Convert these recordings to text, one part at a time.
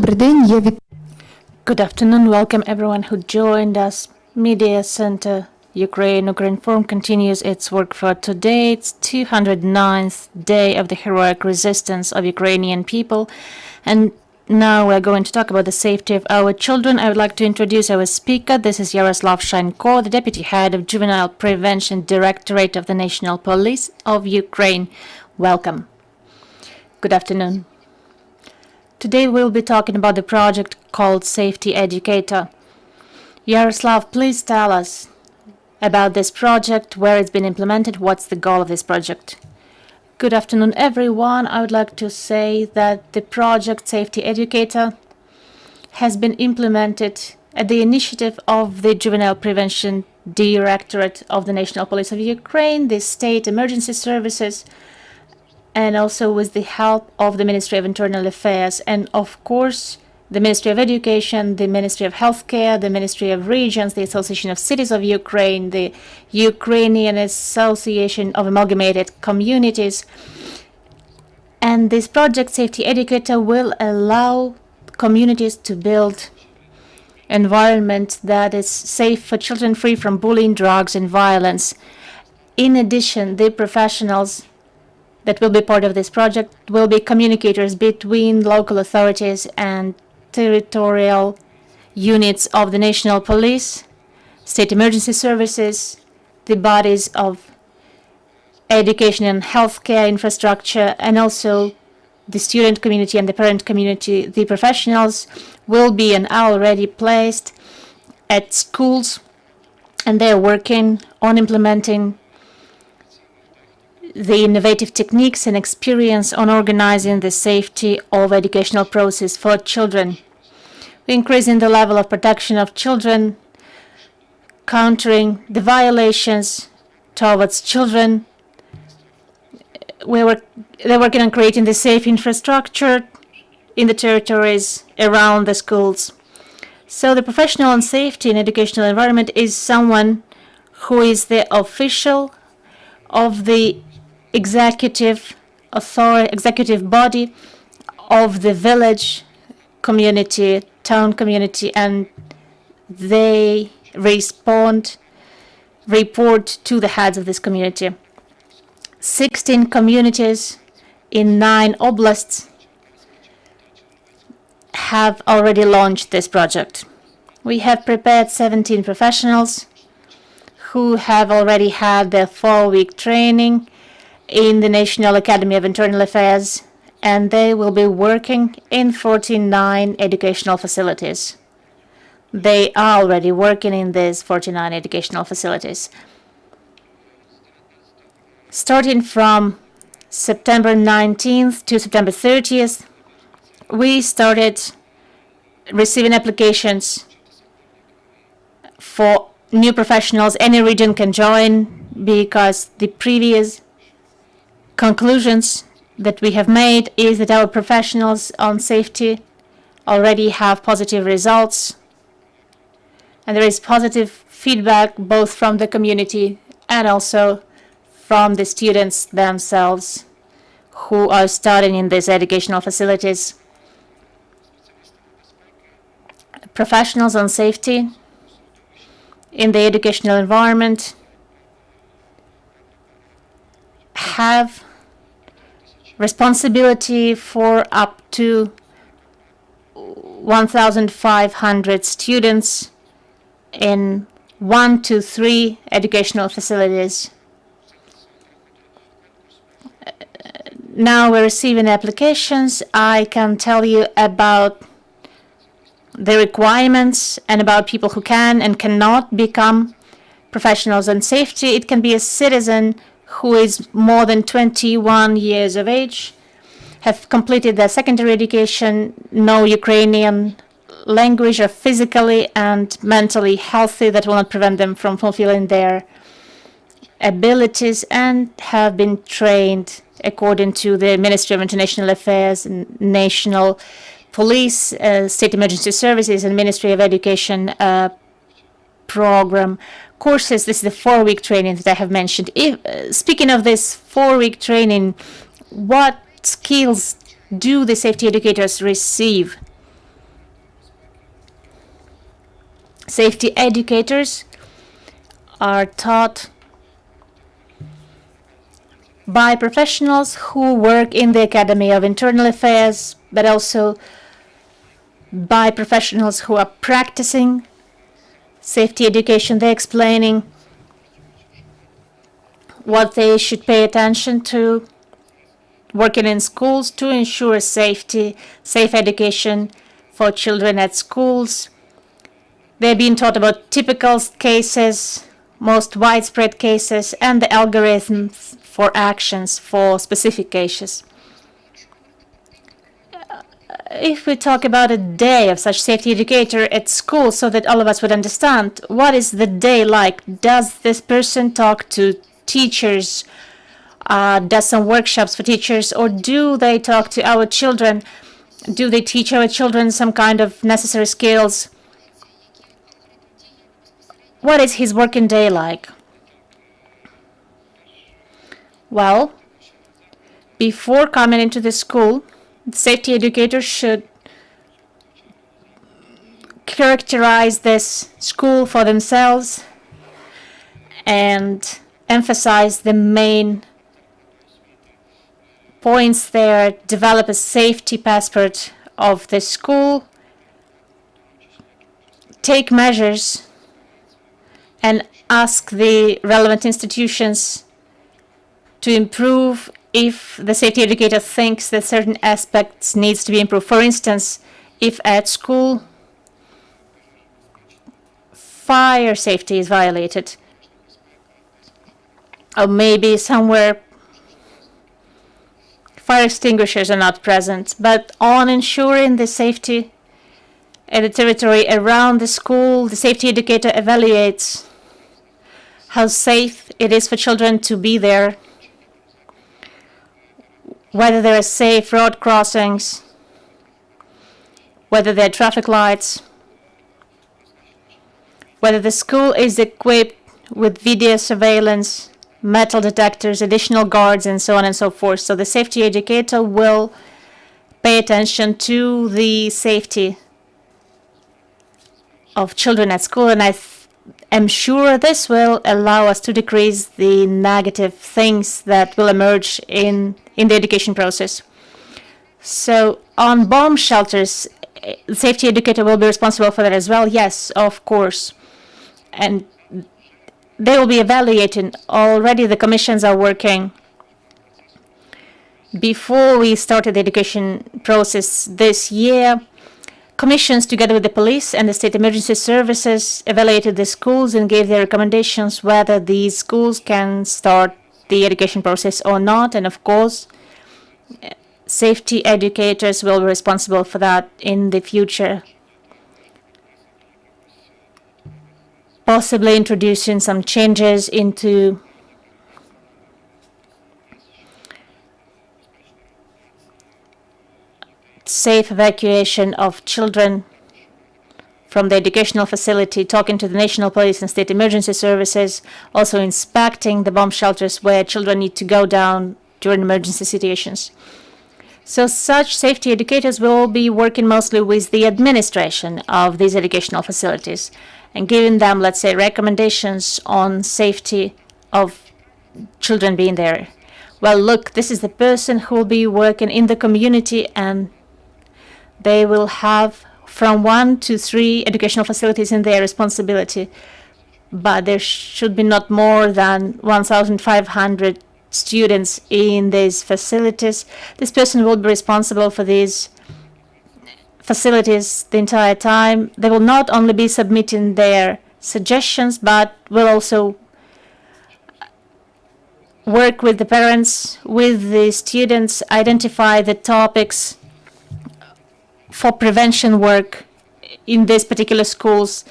Добрий день, Good afternoon. Welcome everyone who joined us. Media Center Ukraine Forum continues its work for today. It's 209th day of the heroic resistance of Ukrainian people. And now we're going to talk about the safety of our children. I would like to introduce our speaker. This is Yaroslav Shanko, the Deputy Head of Juvenile Prevention Directorate of the National Police of Ukraine. Welcome. Good afternoon. Today we'll be talking about the project called Safety Educator. Yaroslav, please tell us about this project, where it's been implemented, what's the goal of this project. Good afternoon, everyone. I would like to say that the project Safety Educator has been implemented at the initiative of the Juvenile Prevention Directorate of the National Police of Ukraine, the State Emergency Services, and also with the help of the Ministry of Internal Affairs and, of course, the Ministry of Education, the Ministry of Healthcare, the Ministry of Regions, the Association of Cities of Ukraine, the Ukrainian Association of Amalgamated Communities. And this project, Safety Educator, will allow communities to build environment that is safe for children, free from bullying, drugs, and violence. In addition, the professionals that will be part of this project will be communicators between local authorities and territorial units of the National Police, State Emergency Services, the bodies of education and healthcare infrastructure, and also the student community and the parent community. The professionals will be and are already placed at schools, and they are working on implementing the innovative techniques and experience on organizing the safety of educational process for children. Increasing the level of protection of children, countering the violations towards children. They're working on creating the safe infrastructure in the territories around the schools. So the professional on safety in educational environment is someone who is the official of the executive body of the village community, town community, and they report to the heads of this community. 16 communities in 9 oblasts have already launched this project. We have prepared 17 professionals who have already had their 4-week training in the National Academy of Internal Affairs, and they will be working in 49 educational facilities. They are already working in these 49 educational facilities. Starting from September 19th to September 30th, we started receiving applications for new professionals. Any region can join because the previous conclusions that we have made is that our professionals on safety already have positive results, and there is positive feedback both from the community and also from the students themselves who are studying in these educational facilities. Professionals on safety in the educational environment have responsibility for up to 1,500 students in 1 to 3 educational facilities. Now we're receiving applications. I can tell you about the requirements and about people who can and cannot become professionals on safety. It can be a citizen who is more than 21 years of age, have completed their secondary education, know Ukrainian language, are physically and mentally healthy, that will not prevent them from fulfilling their abilities, and have been trained according to the Ministry of International Affairs, National Police, State Emergency Services, and Ministry of Education program courses. This is the 4-week training that I have mentioned. Speaking of this 4-week training, what skills do the safety educators receive? Safety educators are taught by professionals who work in the Academy of Internal Affairs, but also by professionals who are practicing safety education. They're explaining what they should pay attention to working in schools to ensure safe education for children at schools. They're being taught about typical cases, most widespread cases, and the algorithms for actions for specific cases. If we talk about a day of such safety educator at school so that all of us would understand, what is the day like? Does this person talk to teachers, does some workshops for teachers, or do they talk to our children? Do they teach our children some kind of necessary skills? What is his working day like? Well, before coming into the school, the safety educator should characterize this school for themselves and emphasize the main points there, develop a safety passport of the school, take measures, and ask the relevant institutions to improve if the safety educator thinks that certain aspects needs to be improved. For instance, if at school fire safety is violated, or maybe somewhere fire extinguishers are not present, but on ensuring the safety at the territory around the school, the safety educator evaluates how safe it is for children to be there, whether there are safe road crossings, whether there are traffic lights, whether the school is equipped with video surveillance, metal detectors, additional guards, and so on and so forth. So the safety educator will pay attention to the safety of children at school, and am sure this will allow us to decrease the negative things that will emerge in the education process. So on bomb shelters, the safety educator will be responsible for that as well. Yes, of course. And they will be evaluating. Already the commissions are working. Before we started the education process this year, commissions together with the police and the state emergency services evaluated the schools and gave their recommendations whether these schools can start the education process or not. And of course, safety educators will be responsible for that in the future, possibly introducing some changes into safe evacuation of children from the educational facility, talking to the national police and state emergency services, also inspecting the bomb shelters where children need to go down during emergency situations. So such safety educators will be working mostly with the administration of these educational facilities and giving them, let's say, recommendations on safety of children being there. Well, look, this is the person who will be working in the community, and they will have from 1 to 3 educational facilities in their responsibility, but there should be not more than 1,500 students in these facilities. This person will be responsible for these facilities the entire time. They will not only be submitting their suggestions, but will also work with the parents, with the students, identify the topics for prevention work in these particular schools,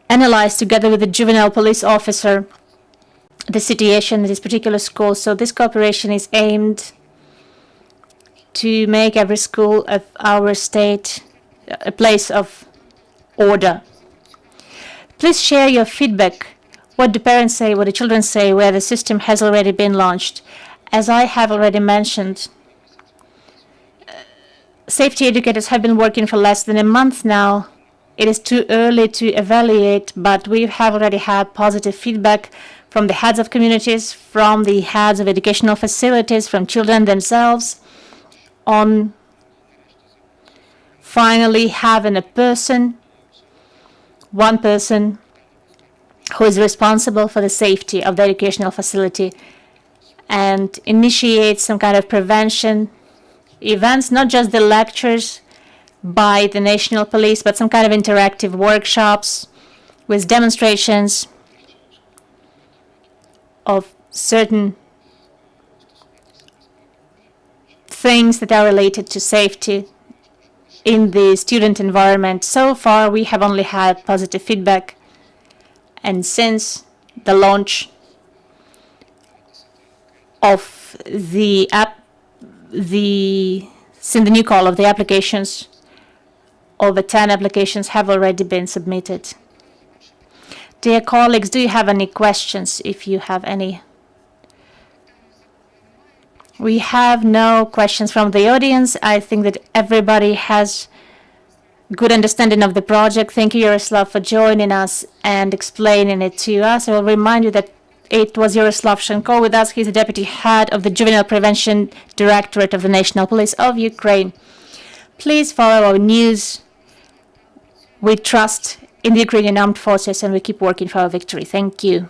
analyze together with the juvenile police officer the situation in this particular school. So this cooperation is aimed to make every school of our state a place of order. Please share your feedback. What do parents say, what do children say, where the system has already been launched? As I have already mentioned, safety educators have been working for less than a month now It is too early to evaluate, but we have already had positive feedback from the heads of communities, from the heads of educational facilities, from children themselves, on finally having one person who is responsible for the safety of the educational facility and initiate some kind of prevention events, not just the lectures by the national police, but some kind of interactive workshops with demonstrations of certain things that are related to safety in the student environment. So far, we have only had positive feedback, and since the launch of the since the new call of the applications, over 10 applications have already been submitted. Dear colleagues, do you have any questions? If you have any. We have no questions from the audience. I think that everybody has good understanding of the project. Thank you, Yaroslav, for joining us and explaining it to us. I will remind you that it was Yaroslav Shenko with us. He's the deputy head of the Juvenile Prevention Directorate of the National Police of Ukraine. Please follow our news. We trust in the Ukrainian armed forces and we keep working for our victory. Thank you.